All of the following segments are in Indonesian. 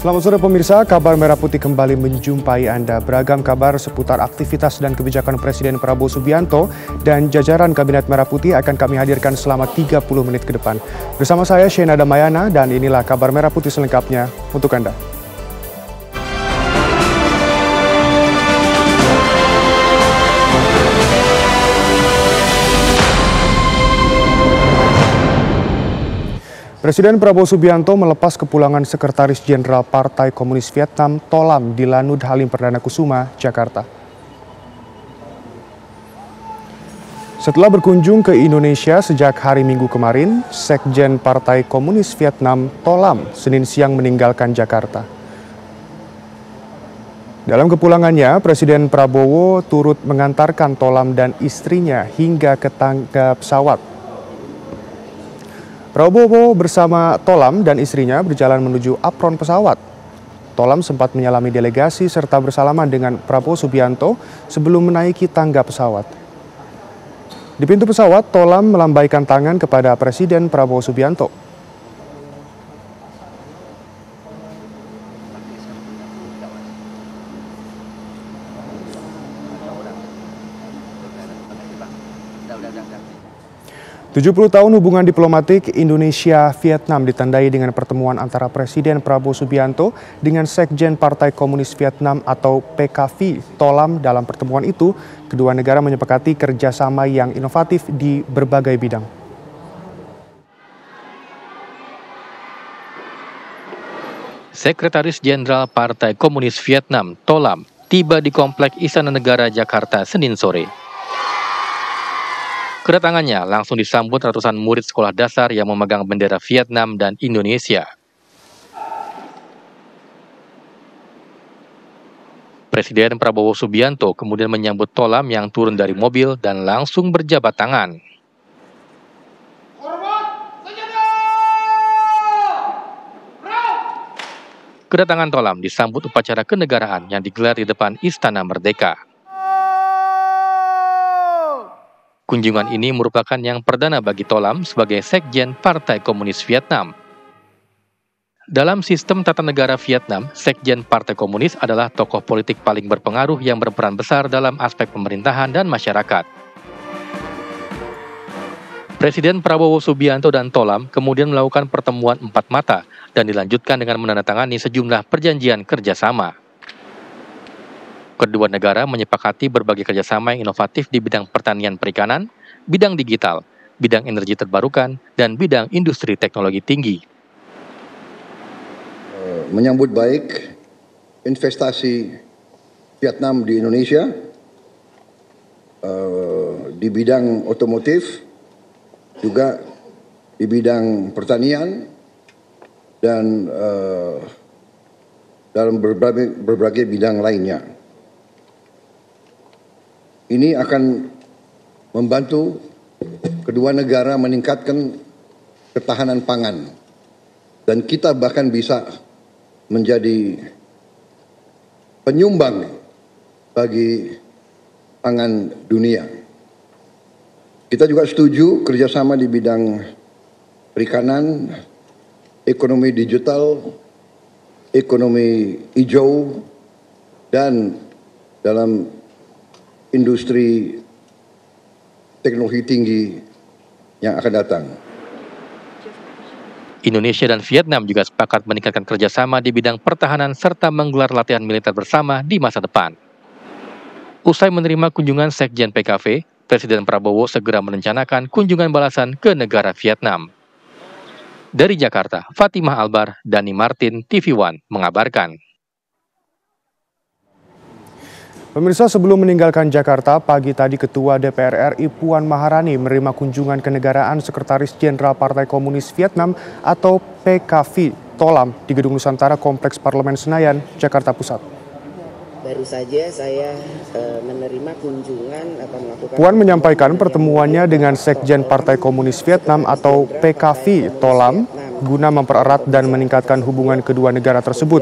Selamat sore pemirsa, Kabar Merah Putih kembali menjumpai Anda. Beragam kabar seputar aktivitas dan kebijakan Presiden Prabowo Subianto dan jajaran Kabinet Merah Putih akan kami hadirkan selama 30 menit ke depan. Bersama saya Shena Damayana dan inilah Kabar Merah Putih selengkapnya untuk Anda. Presiden Prabowo Subianto melepas kepulangan Sekretaris Jenderal Partai Komunis Vietnam Tolam di Lanut Halim Perdana Kusuma, Jakarta. Setelah berkunjung ke Indonesia sejak hari Minggu kemarin, Sekjen Partai Komunis Vietnam Tolam Senin siang meninggalkan Jakarta. Dalam kepulangannya, Presiden Prabowo turut mengantarkan Tolam dan istrinya hingga ke tangga pesawat. Prabowo bersama Tolam dan istrinya berjalan menuju apron pesawat. Tolam sempat menyalami delegasi serta bersalaman dengan Prabowo Subianto sebelum menaiki tangga pesawat. Di pintu pesawat, Tolam melambaikan tangan kepada Presiden Prabowo Subianto. Tujuh 70 tahun hubungan diplomatik Indonesia-Vietnam ditandai dengan pertemuan antara Presiden Prabowo Subianto dengan Sekjen Partai Komunis Vietnam atau PKV Tolam. Dalam pertemuan itu, kedua negara menyepakati kerjasama yang inovatif di berbagai bidang. Sekretaris Jenderal Partai Komunis Vietnam Tolam tiba di Komplek Istana Negara Jakarta Senin sore. Kedatangannya langsung disambut ratusan murid sekolah dasar yang memegang bendera Vietnam dan Indonesia. Presiden Prabowo Subianto kemudian menyambut Tolam yang turun dari mobil dan langsung berjabat tangan. Kedatangan Tolam disambut upacara kenegaraan yang digelar di depan Istana Merdeka. Kunjungan ini merupakan yang perdana bagi Tolam sebagai Sekjen Partai Komunis Vietnam. Dalam sistem tata negara Vietnam, Sekjen Partai Komunis adalah tokoh politik paling berpengaruh yang berperan besar dalam aspek pemerintahan dan masyarakat. Presiden Prabowo Subianto dan Tolam kemudian melakukan pertemuan empat mata dan dilanjutkan dengan menandatangani sejumlah perjanjian kerjasama. Kedua negara menyepakati berbagai kerjasama yang inovatif di bidang pertanian perikanan, bidang digital, bidang energi terbarukan, dan bidang industri teknologi tinggi. Menyambut baik investasi Vietnam di Indonesia di bidang otomotif, juga di bidang pertanian, dan dalam berbagai bidang lainnya. Ini akan membantu kedua negara meningkatkan ketahanan pangan. Dan kita bahkan bisa menjadi penyumbang bagi pangan dunia. Kita juga setuju kerjasama di bidang perikanan, ekonomi digital, ekonomi hijau, dan dalam industri teknologi tinggi yang akan datang. Indonesia dan Vietnam juga sepakat meningkatkan kerjasama di bidang pertahanan serta menggelar latihan militer bersama di masa depan. Usai menerima kunjungan Sekjen PKV, Presiden Prabowo segera merencanakan kunjungan balasan ke negara Vietnam. Dari Jakarta, Fatimah Albar, Dani Martin, TV One mengabarkan. Pemirsa, sebelum meninggalkan Jakarta, pagi tadi Ketua DPR RI Puan Maharani menerima kunjungan kenegaraan Sekretaris Jenderal Partai Komunis Vietnam atau PKV Tolam di Gedung Nusantara Kompleks Parlemen Senayan, Jakarta Pusat. Baru saja saya menerima kunjungan akan melakukan... Puan menyampaikan pertemuannya dengan Sekjen Partai Komunis Vietnam atau PKV Tolam guna mempererat dan meningkatkan hubungan kedua negara tersebut.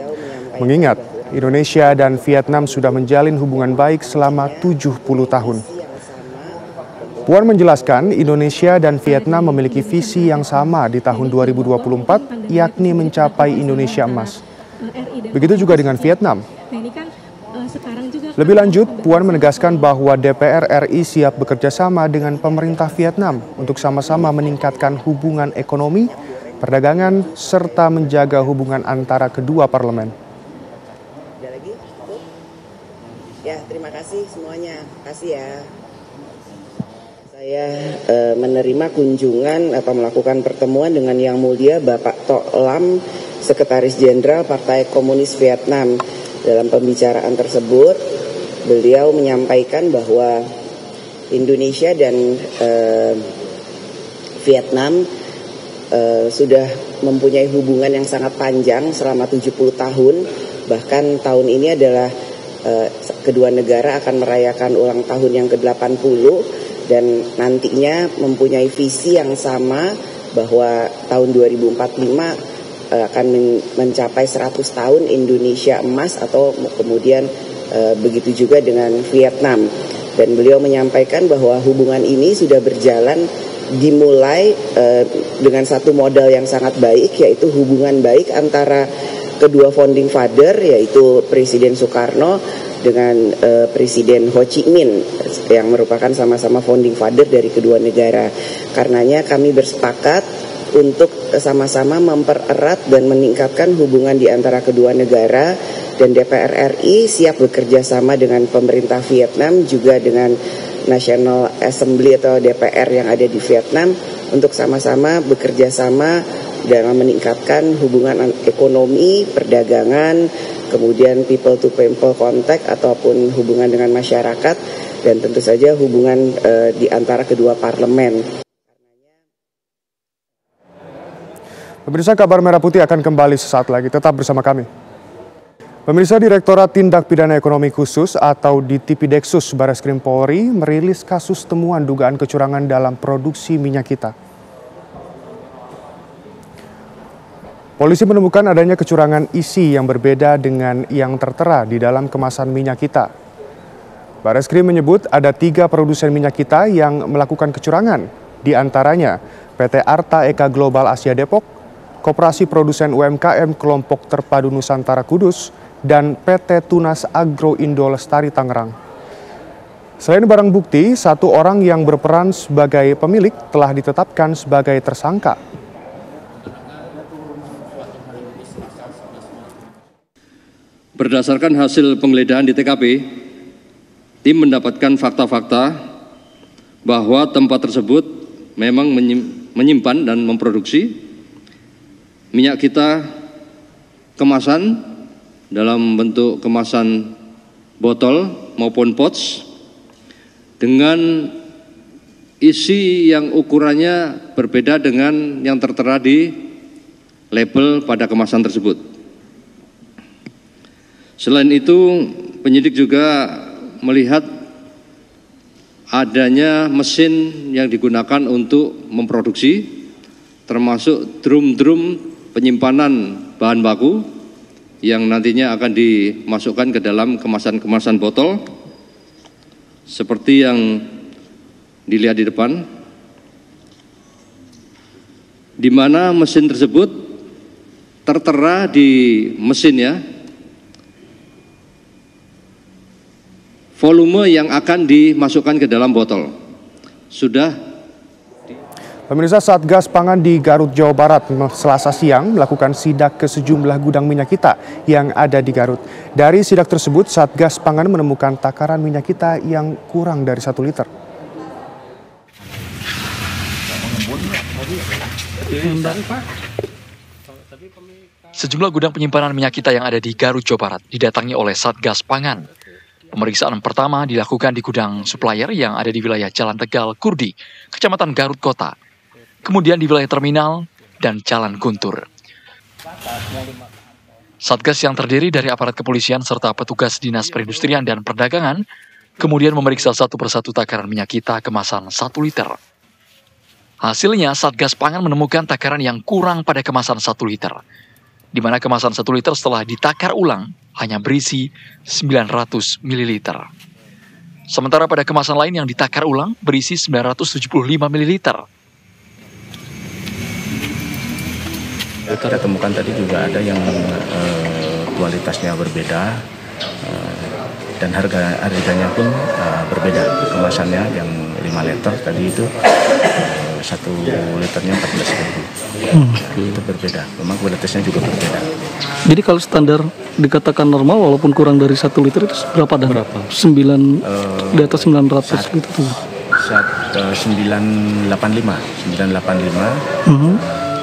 Mengingat Indonesia dan Vietnam sudah menjalin hubungan baik selama 70 tahun. Puan menjelaskan Indonesia dan Vietnam memiliki visi yang sama di tahun 2024, yakni mencapai Indonesia Emas. Begitu juga dengan Vietnam. Nah, ini kan sekarang juga Lebih lanjut, Puan menegaskan bahwa DPR RI siap bekerja sama dengan pemerintah Vietnam untuk sama-sama meningkatkan hubungan ekonomi, perdagangan, serta menjaga hubungan antara kedua parlemen. Ada lagi? Ya, terima kasih semuanya. Kasih ya. Saya menerima kunjungan atau melakukan pertemuan dengan Yang Mulia Bapak Tok Lam, Sekretaris Jenderal Partai Komunis Vietnam. Dalam pembicaraan tersebut, beliau menyampaikan bahwa Indonesia dan Vietnam sudah mempunyai hubungan yang sangat panjang selama 70 tahun. Bahkan tahun ini adalah kedua negara akan merayakan ulang tahun yang ke-80 dan nantinya mempunyai visi yang sama bahwa tahun 2045 akan mencapai 100 tahun Indonesia emas atau kemudian begitu juga dengan Vietnam. Dan beliau menyampaikan bahwa hubungan ini sudah berjalan dimulai dengan satu modal yang sangat baik, yaitu hubungan baik antara kedua founding father, yaitu Presiden Soekarno dengan Presiden Ho Chi Minh yang merupakan sama-sama founding father dari kedua negara. Karenanya kami bersepakat untuk sama-sama mempererat dan meningkatkan hubungan di antara kedua negara, dan DPR RI siap bekerja sama dengan pemerintah Vietnam juga dengan National Assembly atau DPR yang ada di Vietnam untuk sama-sama bekerja sama dalam meningkatkan hubungan ekonomi, perdagangan, kemudian people to people contact ataupun hubungan dengan masyarakat, dan tentu saja hubungan di antara kedua parlemen. Pemirsa, Kabar Merah Putih akan kembali sesaat lagi. Tetap bersama kami. Pemirsa, Direktorat Tindak Pidana Ekonomi Khusus atau Ditipideksus Barreskrim Polri merilis kasus temuan dugaan kecurangan dalam produksi minyak kita. Polisi menemukan adanya kecurangan isi yang berbeda dengan yang tertera di dalam kemasan minyak kita. Barreskrim menyebut ada 3 produsen minyak kita yang melakukan kecurangan, di antaranya PT Arta Eka Global Asia Depok, Koperasi Produsen UMKM Kelompok Terpadu Nusantara Kudus, dan PT Tunas Agro Indo Lestari Tangerang. Selain barang bukti, 1 orang yang berperan sebagai pemilik telah ditetapkan sebagai tersangka. Berdasarkan hasil penggeledahan di TKP, tim mendapatkan fakta-fakta bahwa tempat tersebut memang menyimpan dan memproduksi minyak kita kemasan dalam bentuk kemasan botol maupun pouch dengan isi yang ukurannya berbeda dengan yang tertera di label pada kemasan tersebut. Selain itu, penyidik juga melihat adanya mesin yang digunakan untuk memproduksi, termasuk drum-drum penyimpanan bahan baku yang nantinya akan dimasukkan ke dalam kemasan-kemasan botol seperti yang dilihat di depan, di mana mesin tersebut tertera di mesinnya volume yang akan dimasukkan ke dalam botol. Pemirsa, Satgas Pangan di Garut, Jawa Barat Selasa siang melakukan sidak ke sejumlah gudang minyak kita yang ada di Garut. Dari sidak tersebut, Satgas Pangan menemukan takaran minyak kita yang kurang dari 1 liter. Sejumlah gudang penyimpanan minyak kita yang ada di Garut, Jawa Barat didatangi oleh Satgas Pangan. Pemeriksaan pertama dilakukan di gudang supplier yang ada di wilayah Jalan Tegal, Kurdi, Kecamatan Garut Kota. Kemudian di wilayah terminal dan Jalan Guntur. Satgas yang terdiri dari aparat kepolisian serta petugas Dinas Perindustrian dan Perdagangan kemudian memeriksa satu persatu takaran minyak kita kemasan 1 liter. Hasilnya, Satgas Pangan menemukan takaran yang kurang pada kemasan 1 liter, di mana kemasan 1 liter setelah ditakar ulang hanya berisi 900 ml. Sementara pada kemasan lain yang ditakar ulang berisi 975 ml. Kita temukan tadi juga ada yang kualitasnya berbeda dan harganya pun berbeda. Kemasannya yang 5 liter tadi itu 1 liternya 14.000. Itu berbeda. Memang kualitasnya juga berbeda. Jadi kalau standar dikatakan normal walaupun kurang dari 1 liter itu berapa dan berapa? 9 di atas 900 gitu tuh. 985.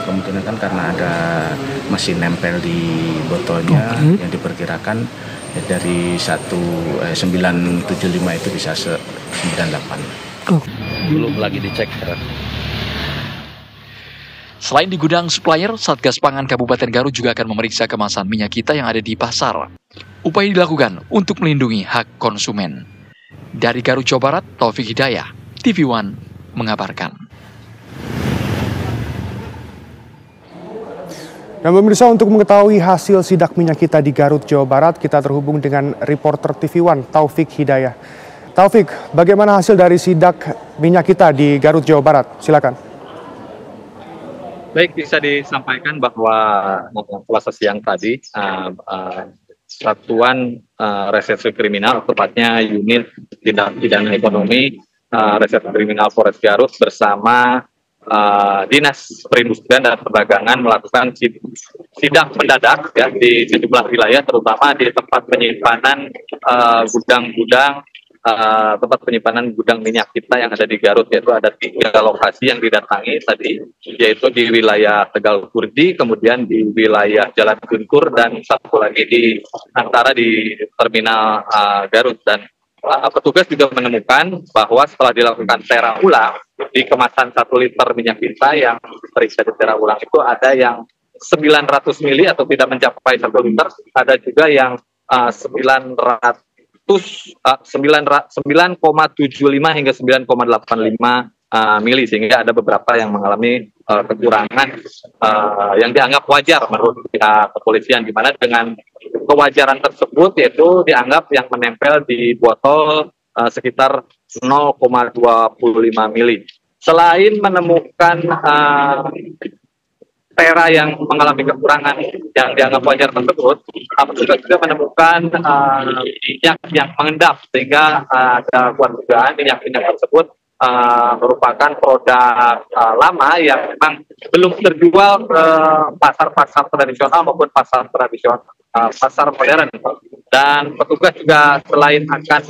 Kemungkinan kan karena ada masih nempel di botolnya yang diperkirakan dari 975 itu bisa 98. Belum lagi dicek. Selain di gudang supplier, Satgas Pangan Kabupaten Garut juga akan memeriksa kemasan minyak kita yang ada di pasar. Upaya dilakukan untuk melindungi hak konsumen. Dari Garut, Jawa Barat, Taufik Hidayah, TV One mengabarkan. Dan pemirsa, untuk mengetahui hasil sidak minyak kita di Garut, Jawa Barat, kita terhubung dengan reporter TV One, Taufik Hidayah. Taufik, bagaimana hasil dari sidak minyak kita di Garut, Jawa Barat? Silakan. Baik, bisa disampaikan bahwa Selasa siang tadi, Satuan Reserse Kriminal, tepatnya unit tindak pidana ekonomi Reserse Kriminal Polres Garut bersama Dinas Perindustrian dan Perdagangan melakukan sidak mendadak ya di sejumlah wilayah, terutama di tempat penyimpanan tempat penyimpanan gudang minyak kita yang ada di Garut, yaitu ada 3 lokasi yang didatangi tadi, yaitu di wilayah Tegal Kurdi, kemudian di wilayah Jalan Guntur, dan satu lagi di terminal Garut. Dan petugas juga menemukan bahwa setelah dilakukan tera ulang di kemasan 1 liter minyak kita yang diperiksa di tera ulang itu ada yang 900 mili atau tidak mencapai 1 liter, ada juga yang 9,75 hingga 9,85 mili, sehingga ada beberapa yang mengalami kekurangan yang dianggap wajar menurut pihak kepolisian, di mana dengan kewajaran tersebut yaitu dianggap yang menempel di botol sekitar 0,25 mili. Selain menemukan tera yang mengalami kekurangan yang dianggap wajar tersebut, petugas juga menemukan minyak yang mengendap, sehingga ada dugaan minyak-minyak tersebut merupakan produk lama yang memang belum terjual ke pasar-pasar tradisional maupun pasar modern. Dan petugas juga selain akan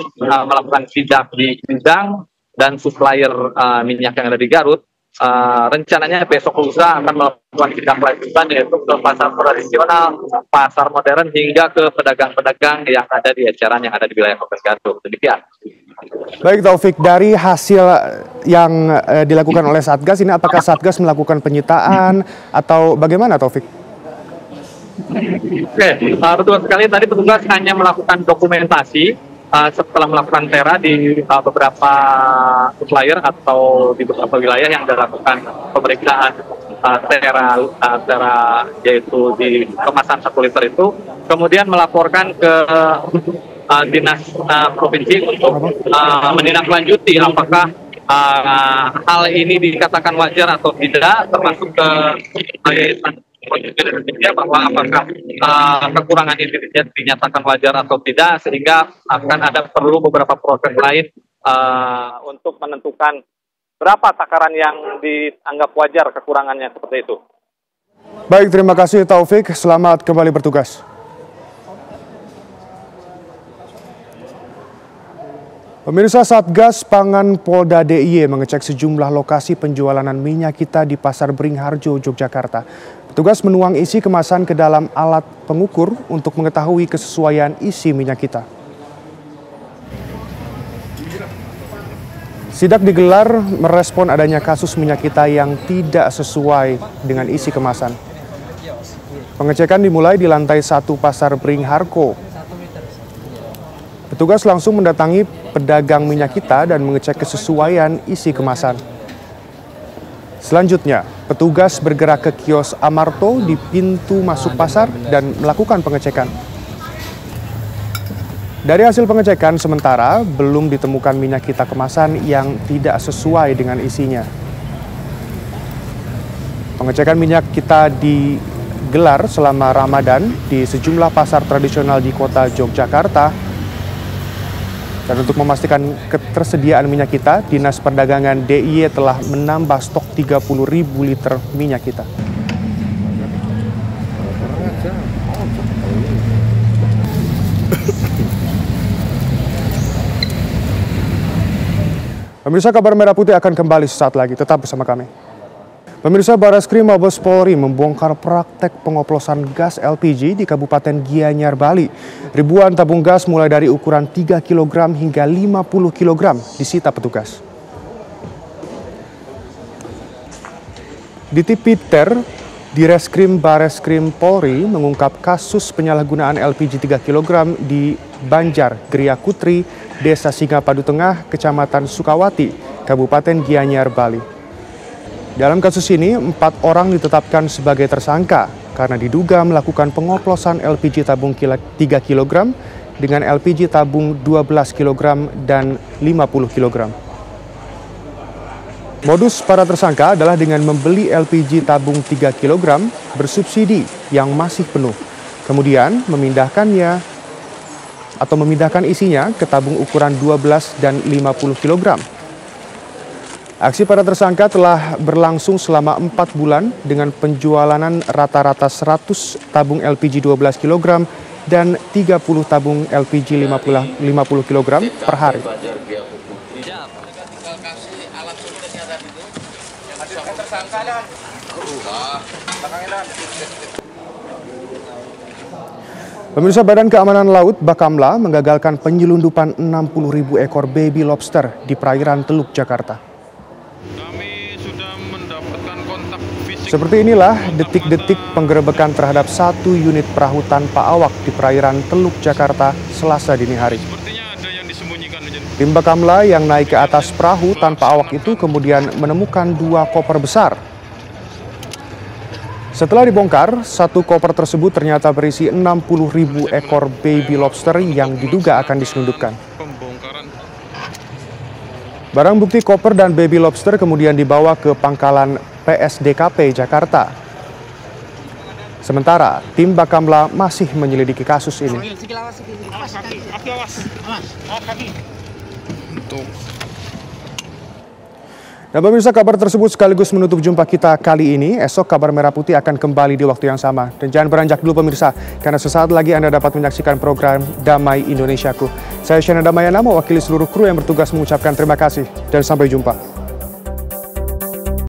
melakukan sidak di gudang dan supplier minyak yang ada di Garut, rencananya besok lusa akan melakukan sidak lanjutan, yaitu ke pasar tradisional, pasar modern, hingga ke pedagang-pedagang yang ada di eceran yang ada di wilayah Kabupaten Garut. Demikian. Baik Taufik, dari hasil yang dilakukan oleh Satgas ini, apakah Satgas melakukan penyitaan atau bagaimana Taufik? Oke, betul sekali. Tadi petugas hanya melakukan dokumentasi setelah melakukan tera di beberapa supplier atau di beberapa wilayah yang dilakukan pemeriksaan tera yaitu di kemasan 1 liter itu, kemudian melaporkan ke Dinas Provinsi untuk menindaklanjuti apakah hal ini dikatakan wajar atau tidak, termasuk ke bahwa apakah kekurangan ini dinyatakan wajar atau tidak, sehingga akan ada perlu beberapa proses lain untuk menentukan berapa takaran yang dianggap wajar kekurangannya seperti itu. Baik, terima kasih Taufik, selamat kembali bertugas. Pemirsa, Satgas Pangan Polda DIY mengecek sejumlah lokasi penjualan minyak kita di Pasar Beringharjo, Yogyakarta. Petugas menuang isi kemasan ke dalam alat pengukur untuk mengetahui kesesuaian isi minyak kita. Sidak digelar merespon adanya kasus minyak kita yang tidak sesuai dengan isi kemasan. Pengecekan dimulai di lantai 1 Pasar Beringharjo. Petugas langsung mendatangi pedagang minyak kita dan mengecek kesesuaian isi kemasan. Selanjutnya, petugas bergerak ke kios Amarto di pintu masuk pasar dan melakukan pengecekan. Dari hasil pengecekan sementara, belum ditemukan minyak kita kemasan yang tidak sesuai dengan isinya. Pengecekan minyak kita digelar selama Ramadan di sejumlah pasar tradisional di kota Yogyakarta. Dan untuk memastikan ketersediaan minyak kita, Dinas Perdagangan DIY telah menambah stok 30.000 liter minyak kita. Pemirsa, Kabar Merah Putih akan kembali sesaat lagi. Tetap bersama kami. Pemirsa, Barreskrim Mabes Polri membongkar praktek pengoplosan gas LPG di Kabupaten Gianyar, Bali. Ribuan tabung gas mulai dari ukuran 3 kg hingga 50 kg disita petugas. Di Tipiter, Direskrim Barreskrim Polri mengungkap kasus penyalahgunaan LPG 3 kg di Banjar, Geria Kutri, Desa Singapadu Tengah, Kecamatan Sukawati, Kabupaten Gianyar, Bali. Dalam kasus ini, 4 orang ditetapkan sebagai tersangka karena diduga melakukan pengoplosan LPG tabung 3 kg dengan LPG tabung 12 kg dan 50 kg. Modus para tersangka adalah dengan membeli LPG tabung 3 kg bersubsidi yang masih penuh, kemudian memindahkan isinya ke tabung ukuran 12 dan 50 kg. Aksi para tersangka telah berlangsung selama 4 bulan dengan penjualan rata-rata 100 tabung LPG 12 kg dan 30 tabung LPG 50 kg per hari. Pemirsa, Badan Keamanan Laut Bakamla menggagalkan penyelundupan 60.000 ekor baby lobster di perairan Teluk Jakarta. Seperti inilah detik-detik penggerebekan terhadap 1 unit perahu tanpa awak di perairan Teluk Jakarta Selasa dini hari. Tim Bakamla yang naik ke atas perahu tanpa awak itu kemudian menemukan 2 koper besar. Setelah dibongkar, 1 koper tersebut ternyata berisi 60.000 ekor baby lobster yang diduga akan diselundupkan. Barang bukti koper dan baby lobster kemudian dibawa ke pangkalan PSDKP Jakarta. Sementara, tim Bakamla masih menyelidiki kasus ini. Nah, pemirsa, kabar tersebut sekaligus menutup jumpa kita kali ini. Esok Kabar Merah Putih akan kembali di waktu yang sama. Dan jangan beranjak dulu pemirsa, karena sesaat lagi Anda dapat menyaksikan program Damai Indonesiaku. Saya Shana Damayana, mewakili seluruh kru yang bertugas mengucapkan terima kasih dan sampai jumpa.